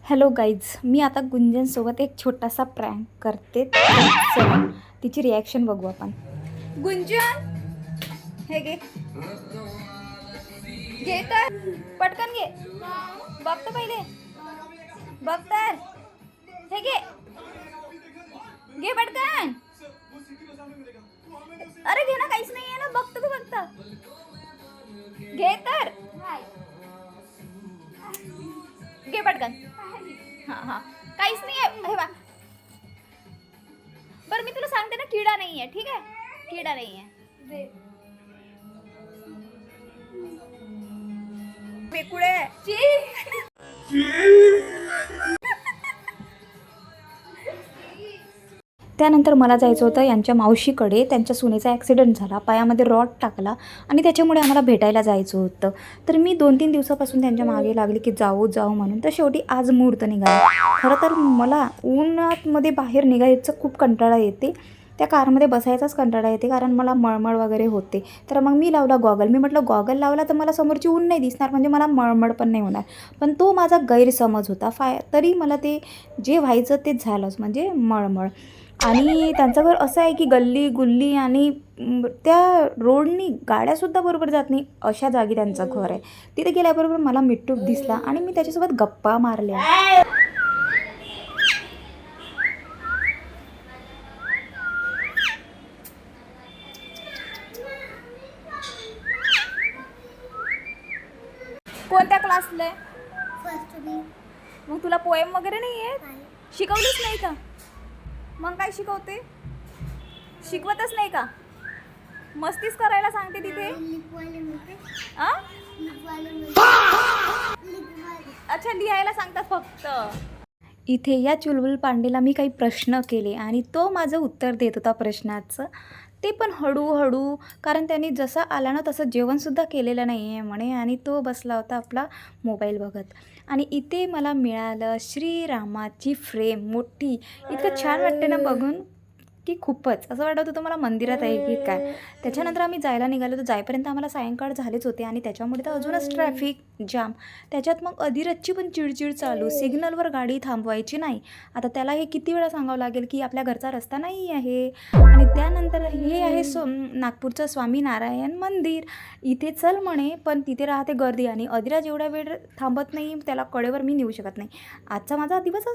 Hello guys, मी आता गुंजनसोबत एक छोटासा प्रँक करते. चला तिची रिॲक्शन बघू आपण. गुंजन, हे घे घे तर पटकन घे. बघ तर पहिले, बघ तर, हे घे घे पटकन. अरे घे ना, काहीच नाही आहे ना, बघतं तू बघता, घे तर, घे पटकन. हां हां, काहीच नाही आहे हे बा. बरं मी तुला सांगते ना, किडा नाही आहे, ठीक आहे, किडा नाही आहे. बेकुडे त्यानंतर मला जायचं होतं यांच्या मावशीकडे. त्यांच्या सुनेचा ॲक्सिडेंट झाला, पायामध्ये रॉड टाकला आणि त्याच्यामुळे आम्हाला भेटायला जायचं होतं. तर मी 2-3 दिवसापासून त्यांच्या मागे लागले की जाऊ जाऊ म्हणून. तर शेवटी आज मुहूर्त निघाला. खरं तर मला उन्हातमध्ये बाहेर निघायचं खूप कंटाळा येते, त्या कारमध्ये बसायचाच कंटाळा येते, कारण मला मळमळ वगैरे होते. तर मग मी लावला गॉगल. मी म्हटलं गॉगल लावला तर मला समोरची ऊन नाही दिसणार, म्हणजे मला मळमळ पण नाही होणार. पण तो माझा गैरसमज होता. तरी मला ते जे व्हायचं तेच झालंच, म्हणजे मळमळ. आणि त्यांचं घर असं आहे की गल्ली गुल्ली आणि त्या रोडनी गाड्यासुद्धा बरोबर जात नाही, अशा जागी त्यांचं घर आहे. तिथे गेल्याबरोबर मला मिट्टू दिसला आणि मी त्याच्यासोबत गप्पा मारल्या. कोणत्या क्लासला? मग तुला पोएम वगैरे नाही आहे? शिकवलीच नाही का? मग काय शिकवते? शिकवतच नाही का? मस्तीच करायला सांगते तिथे. अच्छा, लिहायला सांगतात फक्त. इथे या चुलबुल पांडेला मी काही प्रश्न केले आणि तो माझं उत्तर देत होता प्रश्नाचं, ते पण हळूहळू. कारण त्याने जसा आला ना तसं जेवणसुद्धा केलेलं नाही आहे म्हणे, आणि तो बसला होता आपला मोबाईल बघत. आणि इथे मला मिळालं श्रीरामाची फ्रेम मोठी. इतकं छान वाटते ना बघून की खूपच असं वाटत होतं मला मंदिरात आहे की काय. त्याच्यानंतर आम्ही जायला निघालो, तर जाईपर्यंत आम्हाला सायंकाळ झालेच होते आणि त्याच्यामुळे तर अजूनच ट्रॅफिक जाम. त्याच्यात मग अधिरथची पण चिडचिड चालू, सिग्नलवर गाडी थांबवायची नाही. आता त्याला हे किती वेळा सांगावं लागेल की आपल्या घरचा रस्ता नाही आहे. आणि त्यानंतर हे आहे नागपूरचं स्वामीनारायण मंदिर, इथे चल म्हणे, पण तिथे राहते गर्दी आणि अधिराज एवढा वेळ थांबत नाही, त्याला कडेवर मी नेऊ शकत नाही. आजचा माझा दिवस असा